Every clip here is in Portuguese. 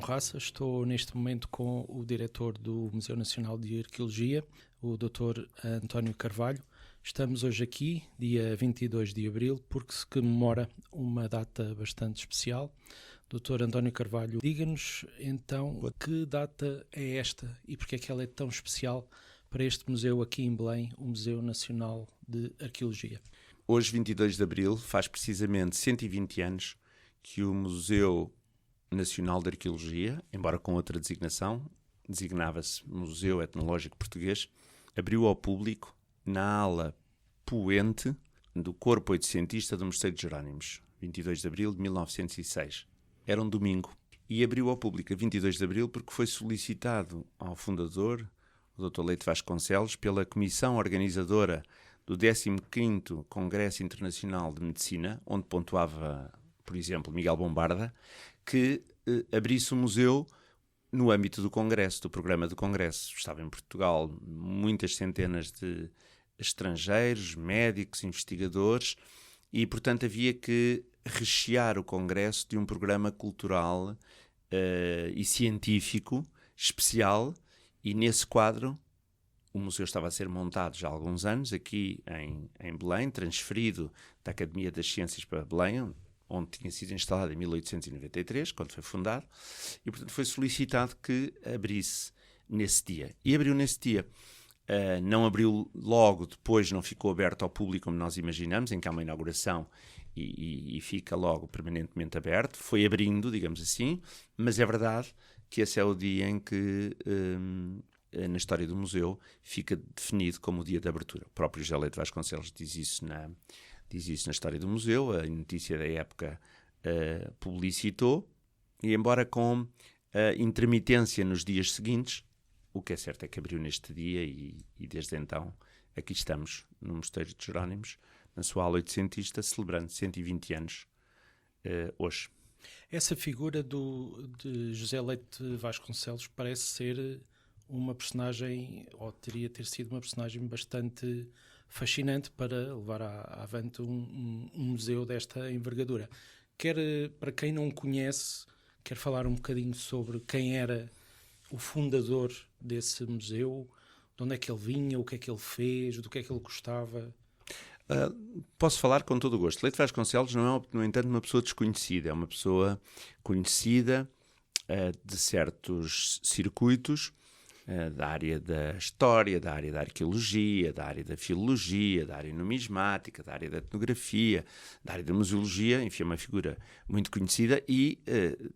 Raça, estou neste momento com o diretor do Museu Nacional de Arqueologia, o Dr. António Carvalho. Estamos hoje aqui, dia 22 de abril, porque se comemora uma data bastante especial. Dr. António Carvalho, diga-nos então que data é esta e porque é que ela é tão especial para este museu aqui em Belém, o Museu Nacional de Arqueologia. Hoje, 22 de abril, faz precisamente 120 anos que o Museu Nacional de Arqueologia, embora com outra designação, designava-se Museu Etnológico Português, abriu ao público na ala poente do Corpo Oitocentista do Mosteiro de Jerónimos, 22 de abril de 1906. Era um domingo. E abriu ao público a 22 de abril porque foi solicitado ao fundador, o Dr. Leite Vasconcelos, pela comissão organizadora do 15º Congresso Internacional de Medicina, onde pontuava, por exemplo, Miguel Bombarda, que abrisse o museu no âmbito do Congresso, do programa do Congresso. Estava em Portugal muitas centenas de estrangeiros, médicos, investigadores, e, portanto, havia que rechear o Congresso de um programa cultural e científico especial, e nesse quadro o museu estava a ser montado já há alguns anos, aqui em Belém, transferido da Academia das Ciências para Belém, onde tinha sido instalado em 1893, quando foi fundado, e, portanto, foi solicitado que abrisse nesse dia. E abriu nesse dia. Não abriu logo depois, não ficou aberto ao público como nós imaginamos, em que há uma inauguração e fica logo permanentemente aberto. Foi abrindo, digamos assim, mas é verdade que esse é o dia em que, na história do museu, fica definido como o dia de abertura. O próprio José Leite Vasconcelos diz isso na história do museu, a notícia da época publicitou, e embora com intermitência nos dias seguintes, o que é certo é que abriu neste dia e desde então aqui estamos no Mosteiro de Jerónimos, na sua ala oitocentista, celebrando 120 anos hoje. Essa figura de José Leite Vasconcelos parece ser uma personagem, ou teria ter sido uma personagem bastante fascinante para levar avante um museu desta envergadura. Para quem não conhece, quer falar um bocadinho sobre quem era o fundador desse museu, de onde é que ele vinha, o que é que ele fez, do que é que ele gostava? Posso falar com todo o gosto. Leite Vasconcelos não é, no entanto, uma pessoa desconhecida, é uma pessoa conhecida de certos circuitos, da área da história, da área da arqueologia, da área da filologia, da área numismática, da área da etnografia, da área da museologia. Enfim, é uma figura muito conhecida e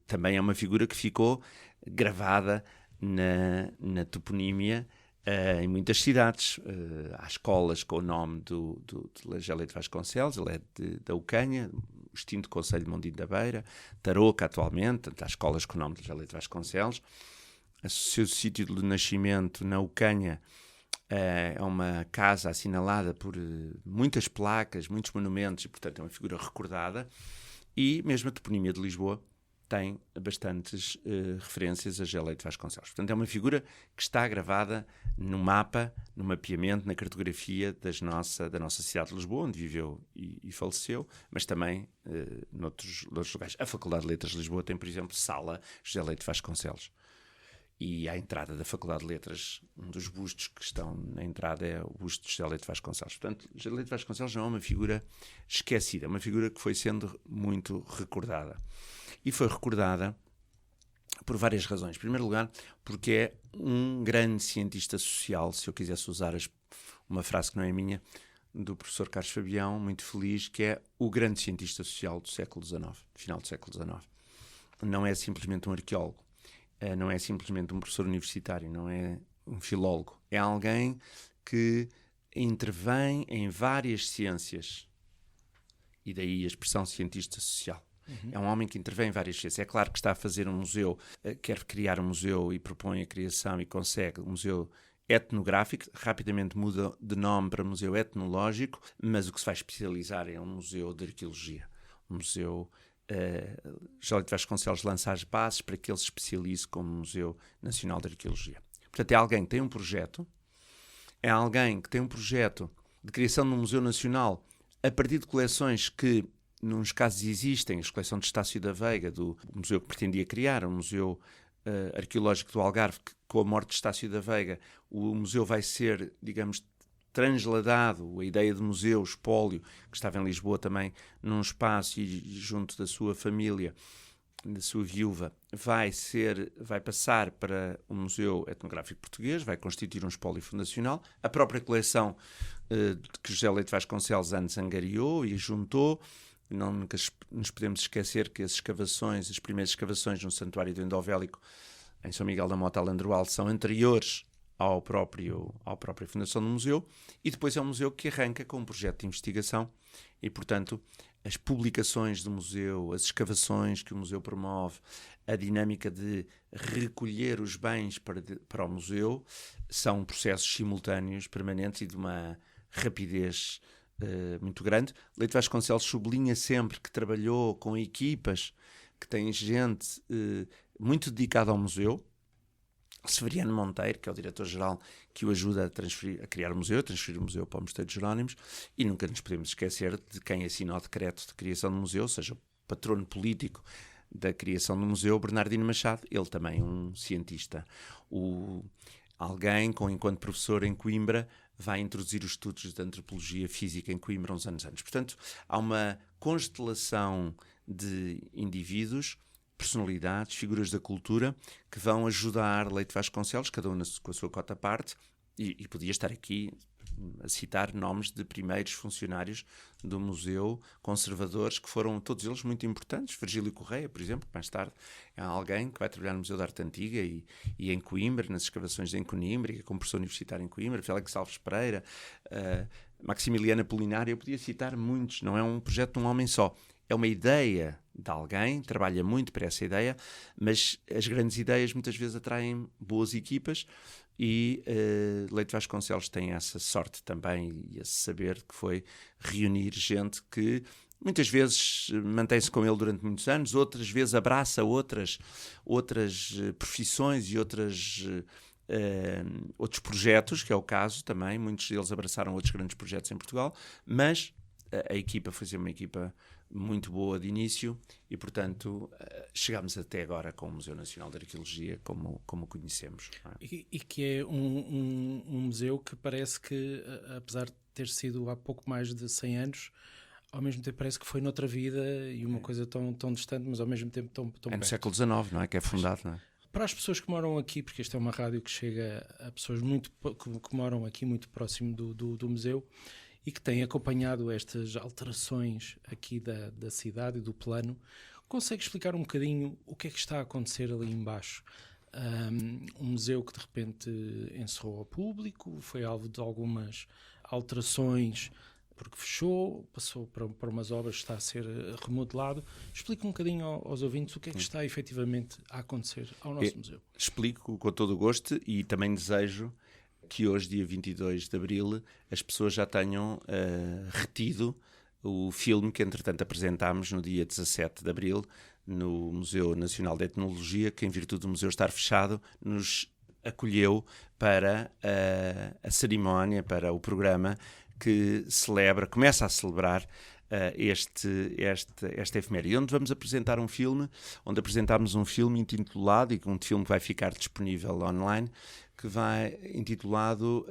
também é uma figura que ficou gravada na toponímia em muitas cidades. Há escolas com o nome de José Leite Vasconcelos, ele é da Ucanha, o extinto Conselho de Mondinho da Beira, Tarouca atualmente, há escolas com o nome de José Leite Vasconcelos. O seu sítio de nascimento, na Ucanha, é uma casa assinalada por muitas placas, muitos monumentos, e, portanto, é uma figura recordada. E mesmo a toponímia de Lisboa tem bastantes referências a José Leite Vasconcelos. Portanto, é uma figura que está gravada no mapa, no mapeamento, na cartografia da nossa cidade de Lisboa, onde viveu e faleceu, mas também noutros lugares. A Faculdade de Letras de Lisboa tem, por exemplo, Sala José Leite Vasconcelos. E à entrada da Faculdade de Letras, um dos bustos que estão na entrada é o busto de José Leite Vasconcelos. Portanto, José Leite Vasconcelos não é uma figura esquecida, é uma figura que foi sendo muito recordada. E foi recordada por várias razões. Em primeiro lugar, porque é um grande cientista social, se eu quisesse usar uma frase que não é minha, do professor Carlos Fabião, muito feliz, que é o grande cientista social do século XIX, final do século XIX. Não é simplesmente um arqueólogo. Não é simplesmente um professor universitário, não é um filólogo. É alguém que intervém em várias ciências. E daí a expressão cientista social. Uhum. É um homem que intervém em várias ciências. É claro que está a fazer um museu, quer criar um museu e propõe a criação e consegue um museu etnográfico, rapidamente muda de nome para museu etnológico, mas o que se vai especializar é um museu de arqueologia. Um museu... José Leite Vasconcelos lança as bases para que ele se especialize como Museu Nacional de Arqueologia. Portanto, é alguém que tem um projeto, é alguém que tem um projeto de criação de um Museu Nacional a partir de coleções que Nos casos existem, a coleção de Estácio da Veiga, do museu que pretendia criar, o Museu Arqueológico do Algarve, que com a morte de Estácio da Veiga, o museu vai ser, digamos, transladado, a ideia de museu, espólio, que estava em Lisboa também, num espaço e junto da sua família, da sua viúva, vai passar para o Museu Etnográfico Português, vai constituir um espólio fundacional. A própria coleção que José Leite Vasconcelos antes angariou e juntou. Não nunca nos podemos esquecer que as primeiras escavações no Santuário do Endovélico, em São Miguel da Mota, Alandroal, são anteriores à própria fundação do museu, e depois é um museu que arranca com um projeto de investigação e, portanto, as publicações do museu, as escavações que o museu promove, a dinâmica de recolher os bens para o museu, são processos simultâneos, permanentes e de uma rapidez muito grande. Leite Vasconcelos sublinha sempre que trabalhou com equipas que têm gente muito dedicada ao museu. Severiano Monteiro, que é o diretor-geral que o ajuda a criar o museu, a transferir o museu para o Mosteiro de Jerónimos, e nunca nos podemos esquecer de quem assinou o decreto de criação do museu, ou seja, o patrono político da criação do museu, Bernardino Machado, ele também um cientista. Alguém com, enquanto professor em Coimbra, vai introduzir os estudos de antropologia física em Coimbra uns anos antes. Portanto, há uma constelação de indivíduos, personalidades, figuras da cultura, que vão ajudar Leite Vasconcelos, cada um com a sua cota à parte, e podia estar aqui a citar nomes de primeiros funcionários do museu, conservadores, que foram todos eles muito importantes. Virgílio Correia, por exemplo, mais tarde é alguém que vai trabalhar no Museu da Arte Antiga e em Coimbra, nas escavações em Coimbra, como professor universitário em Coimbra, Félix Alves Pereira, Maximiliana Polinário. Eu podia citar muitos, não é um projeto de um homem só. É uma ideia de alguém, trabalha muito para essa ideia, mas as grandes ideias muitas vezes atraem boas equipas, e Leite Vasconcelos tem essa sorte também e esse saber, que foi reunir gente que muitas vezes mantém-se com ele durante muitos anos, outras vezes abraça outras profissões e outros projetos, que é o caso também. Muitos deles abraçaram outros grandes projetos em Portugal, mas a equipa foi sempre uma equipa muito boa de início e, portanto, chegámos até agora com o Museu Nacional de Arqueologia como conhecemos. Não é? E que é um museu que parece que, apesar de ter sido há pouco mais de 100 anos, ao mesmo tempo parece que foi noutra vida e uma coisa tão distante, mas ao mesmo tempo tão perto. É no século XIX, não é? Que é fundado, não é? Para as pessoas que moram aqui, porque esta é uma rádio que chega a pessoas que moram aqui muito próximo do museu, e que têm acompanhado estas alterações aqui da cidade e do plano, consegue explicar um bocadinho o que é que está a acontecer ali embaixo? Um museu que de repente encerrou ao público, foi alvo de algumas alterações porque fechou, passou para umas obras que está a ser remodelado. Explica um bocadinho aos ouvintes o que é que está efetivamente a acontecer ao nosso museu. Explico com todo o gosto, e também desejo que hoje, dia 22 de Abril, as pessoas já tenham retido o filme que, entretanto, apresentámos no dia 17 de Abril no Museu Nacional de Etnologia, que, em virtude do museu estar fechado, nos acolheu para a cerimónia, para o programa que começa a celebrar esta efeméride, onde vamos apresentar um filme, onde apresentámos um filme intitulado, e um filme que vai ficar disponível online, que vai intitulado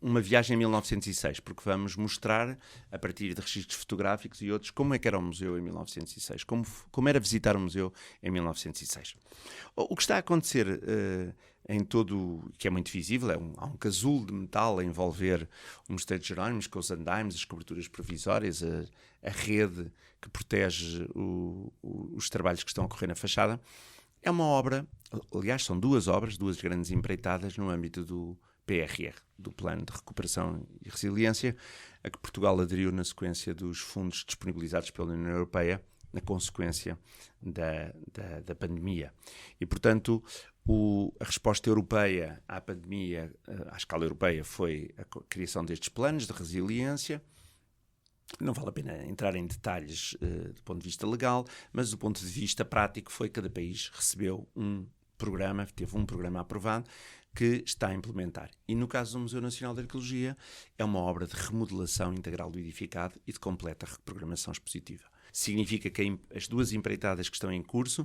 Uma Viagem em 1906, porque vamos mostrar, a partir de registros fotográficos e outros, como é que era o museu em 1906, como era visitar o museu em 1906. O que está a acontecer em todo, que é muito visível, há um casulo de metal a envolver o Mosteiro de Jerónimos, com os andaimes, as coberturas provisórias, a rede que protege os trabalhos que estão a ocorrer na fachada. É uma obra, aliás, são duas grandes empreitadas no âmbito do PRR, do Plano de Recuperação e Resiliência, a que Portugal aderiu na sequência dos fundos disponibilizados pela União Europeia, na consequência da pandemia. E, portanto, a resposta europeia à pandemia, à escala europeia, foi a criação destes planos de resiliência. Não vale a pena entrar em detalhes do ponto de vista legal, mas do ponto de vista prático foi que cada país recebeu um programa, teve um programa aprovado que está a implementar. E no caso do Museu Nacional de Arqueologia, é uma obra de remodelação integral do edificado e de completa reprogramação expositiva. Significa que as duas empreitadas que estão em curso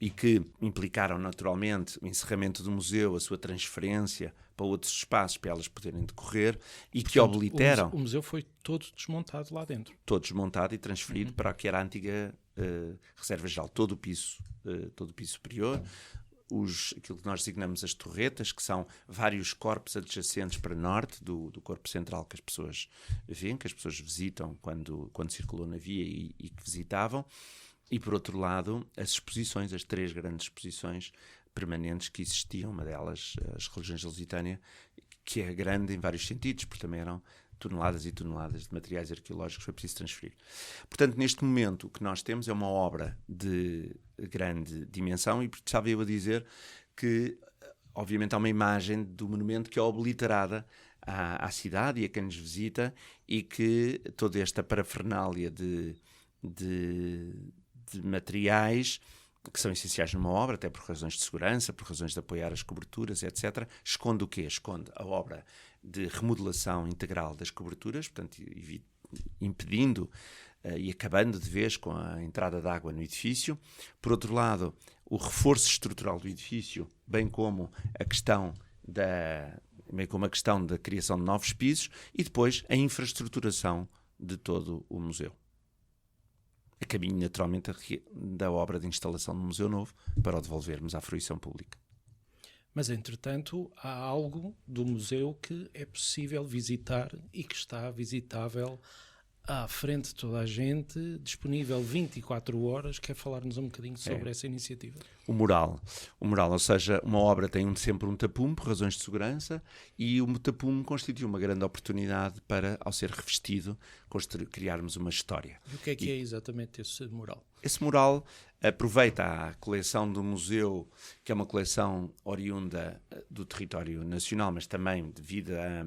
e que implicaram naturalmente o encerramento do museu, a sua transferência para outros espaços para elas poderem decorrer e Portanto, que obliteram... O museu foi todo desmontado lá dentro. Todo desmontado e transferido para o que era a antiga Reserva Geral. Todo o piso superior, aquilo que nós designamos as torretas, que são vários corpos adjacentes para norte do corpo central que as pessoas veem, que as pessoas visitam quando circulou na via e que visitavam. E, por outro lado, as exposições, as 3 grandes exposições permanentes que existiam, uma delas, as religiões da Lusitânia, que é grande em vários sentidos, porque também eram toneladas e toneladas de materiais arqueológicos que foi preciso transferir. Portanto, neste momento, o que nós temos é uma obra de grande dimensão e estava eu a dizer que, obviamente, há uma imagem do monumento que é obliterada à cidade e a quem nos visita e que toda esta parafernália de materiais que são essenciais numa obra, até por razões de segurança, por razões de apoiar as coberturas, etc. Esconde o quê? Esconde a obra de remodelação integral das coberturas, portanto, impedindo e acabando de vez com a entrada de água no edifício. Por outro lado, o reforço estrutural do edifício, bem como a questão da criação de novos pisos e depois a infraestruturação de todo o museu. A caminho, naturalmente, da obra de instalação do Museu Novo para o devolvermos à fruição pública. Mas, entretanto, há algo do museu que é possível visitar e que está visitável à frente de toda a gente, disponível 24 horas. Quer falar-nos um bocadinho sobre essa iniciativa? O mural, ou seja, uma obra tem sempre um tapume por razões de segurança e o tapume constitui uma grande oportunidade para, ao ser revestido, criarmos uma história. E o que é exatamente esse mural? Esse mural aproveita a coleção do museu, que é uma coleção oriunda do território nacional, mas também devido a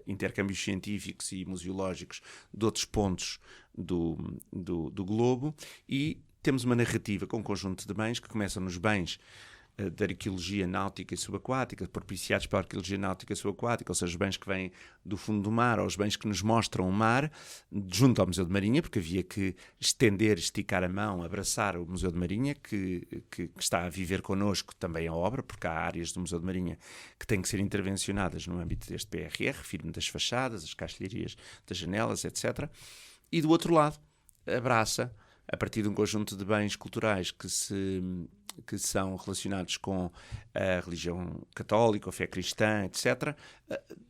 intercâmbios científicos e museológicos de outros pontos do globo, e temos uma narrativa com um conjunto de bens que começam nos bens da arqueologia náutica e subaquática, propiciados pela arqueologia náutica e subaquática, ou seja, os bens que vêm do fundo do mar, ou os bens que nos mostram o mar, junto ao Museu de Marinha, porque havia que esticar a mão, abraçar o Museu de Marinha, que está a viver connosco também a obra, porque há áreas do Museu de Marinha que têm que ser intervencionadas no âmbito deste PRR, refiro-me das fachadas, as castelharias das janelas, etc. E do outro lado, abraça, a partir de um conjunto de bens culturais que são relacionados com a religião católica, a fé cristã, etc.,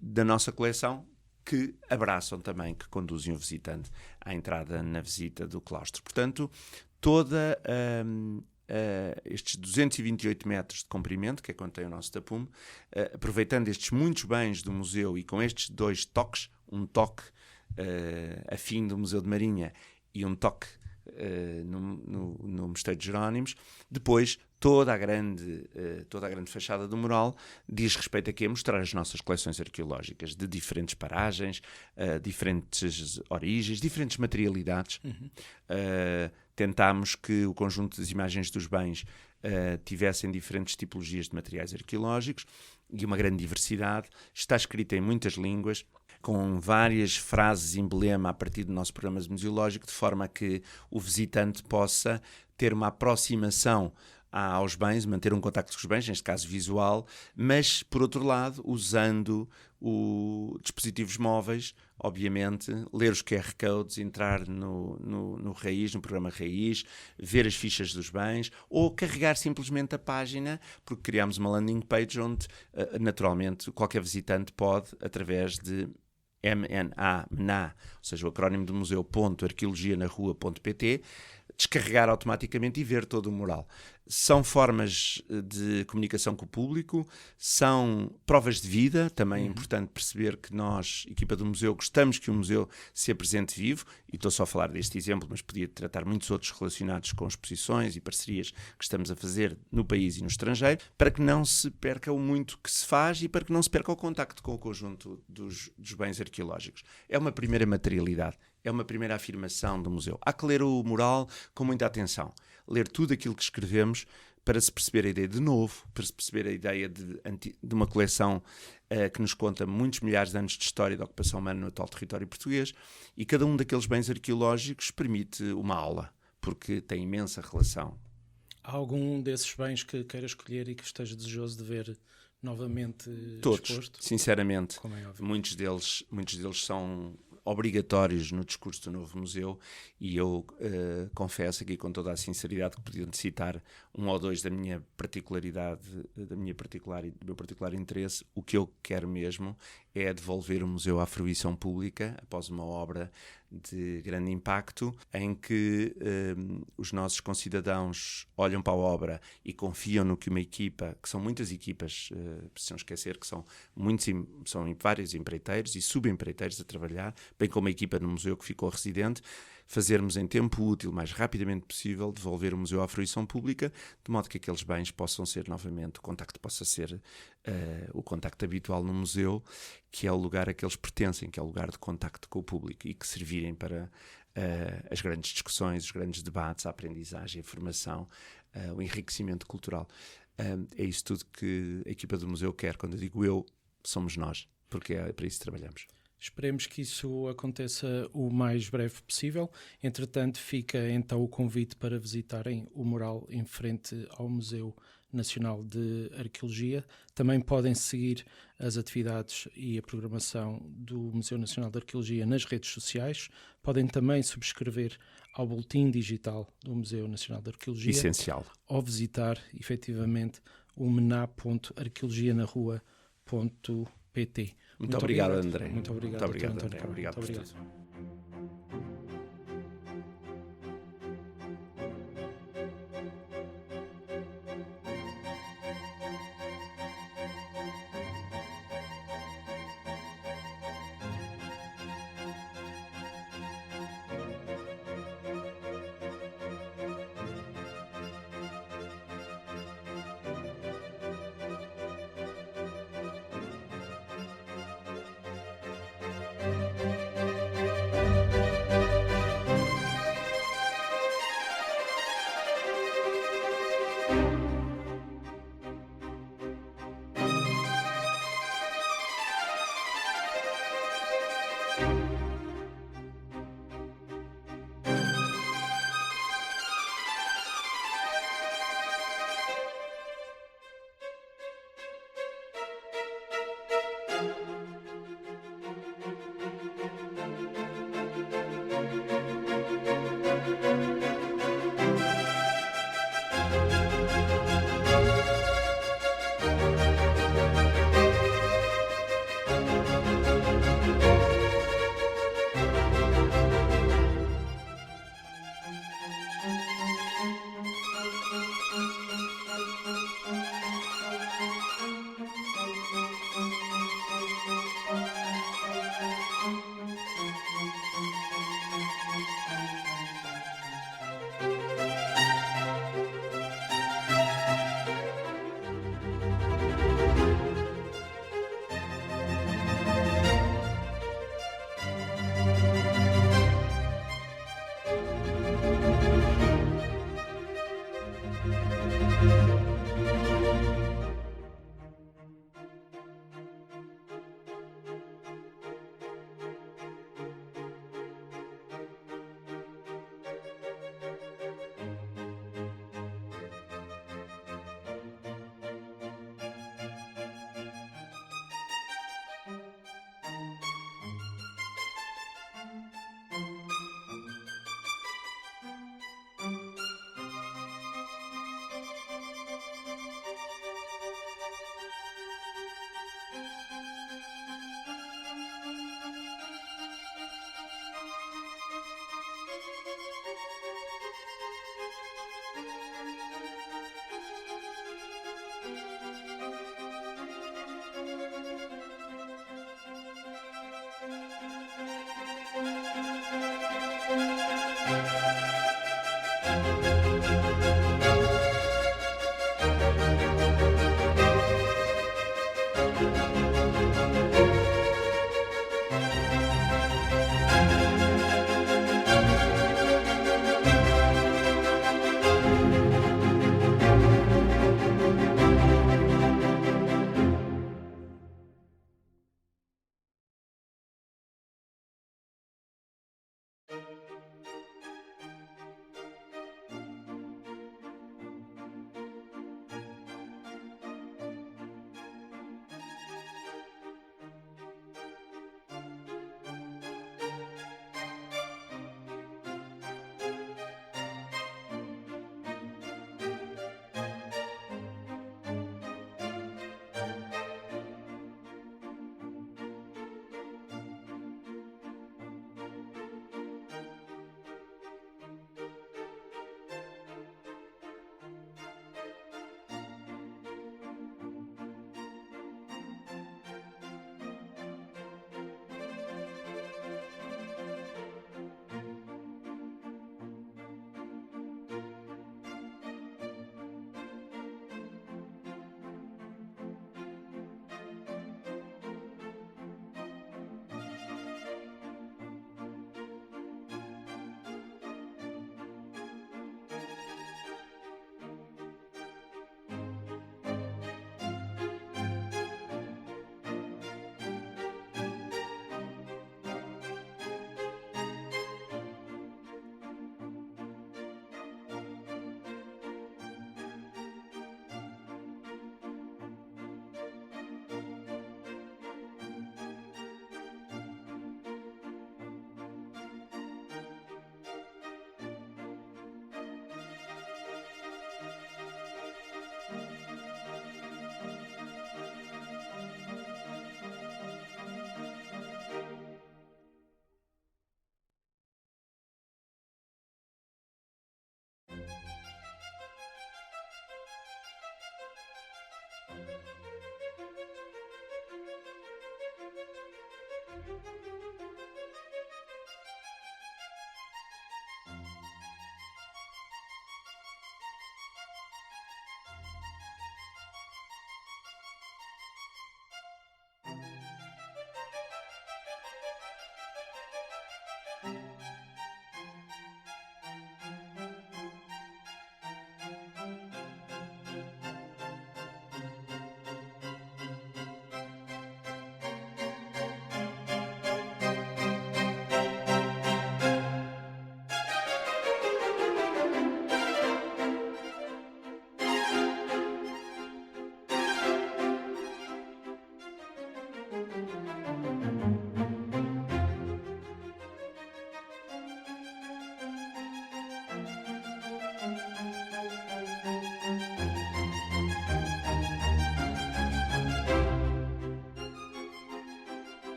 da nossa coleção, que abraçam também, que conduzem o visitante à entrada na visita do claustro. Portanto, estes 228 metros de comprimento, que é quanto tem o nosso tapume, aproveitando estes muitos bens do museu e com estes 2 toques, um toque afim do Museu de Marinha e um toque no Mosteiro de Jerónimos. Depois, toda a grande fachada do mural diz respeito a quê? Mostrar as nossas coleções arqueológicas de diferentes paragens, diferentes origens, diferentes materialidades. Tentámos que o conjunto das imagens dos bens tivessem diferentes tipologias de materiais arqueológicos e uma grande diversidade. Está escrita em muitas línguas, com várias frases emblema a partir do nosso programa museológico, de forma a que o visitante possa ter uma aproximação aos bens, manter um contacto com os bens, neste caso visual, mas, por outro lado, usando dispositivos móveis, obviamente, ler os QR Codes, entrar no Raiz, no programa Raiz, ver as fichas dos bens, ou carregar simplesmente a página, porque criámos uma landing page onde, naturalmente, qualquer visitante pode, através de MNA, ou seja, o acrónimo do museu.arqueologianarrua.pt, descarregar automaticamente e ver todo o mural. São formas de comunicação com o público, são provas de vida, também é importante perceber que nós, equipa do museu, gostamos que o museu se apresente vivo, e estou só a falar deste exemplo, mas podia tratar muitos outros relacionados com exposições e parcerias que estamos a fazer no país e no estrangeiro, para que não se perca o muito que se faz e para que não se perca o contacto com o conjunto dos bens arqueológicos. É uma primeira materialidade. É uma primeira afirmação do museu. Há que ler o mural com muita atenção. Ler tudo aquilo que escrevemos para se perceber a ideia de novo, para se perceber a ideia de uma coleção que nos conta muitos milhares de anos de história da ocupação humana no atual território português, e cada um daqueles bens arqueológicos permite uma aula, porque tem imensa relação. Há algum desses bens que queira escolher e que esteja desejoso de ver novamente Todos, exposto? sinceramente. Como é óbvio. Muitos deles são obrigatórios no discurso do novo museu, e eu confesso aqui com toda a sinceridade que podiam citar um ou dois da minha particularidade, do meu particular interesse. O que eu quero mesmo é devolver o museu à fruição pública após uma obra de grande impacto, em que os nossos concidadãos olham para a obra e confiam no que uma equipa, que são muitas equipas, se não esquecer que são vários empreiteiros e subempreiteiros a trabalhar, bem como a equipa no museu que ficou residente, fazermos em tempo útil, o mais rapidamente possível, devolver o museu à fruição pública, de modo que aqueles bens possam ser novamente, o contacto possa ser o contacto habitual no museu, que é o lugar a que eles pertencem, que é o lugar de contacto com o público, e que servirem para as grandes discussões, os grandes debates, a aprendizagem, a formação, o enriquecimento cultural. É isso tudo que a equipa do museu quer. Quando eu digo eu, somos nós, porque é para isso que trabalhamos. Esperemos que isso aconteça o mais breve possível. Entretanto, fica então o convite para visitarem o mural em frente ao Museu Nacional de Arqueologia. Também podem seguir as atividades e a programação do Museu Nacional de Arqueologia nas redes sociais. Podem também subscrever ao boletim digital do Museu Nacional de Arqueologia. Essencial. Ou visitar, efetivamente, o mena.arqueologianarrua.pt. Muito obrigado, André. Muito obrigado, Muito obrigado, Dr. André. António. Obrigado por Muito tudo.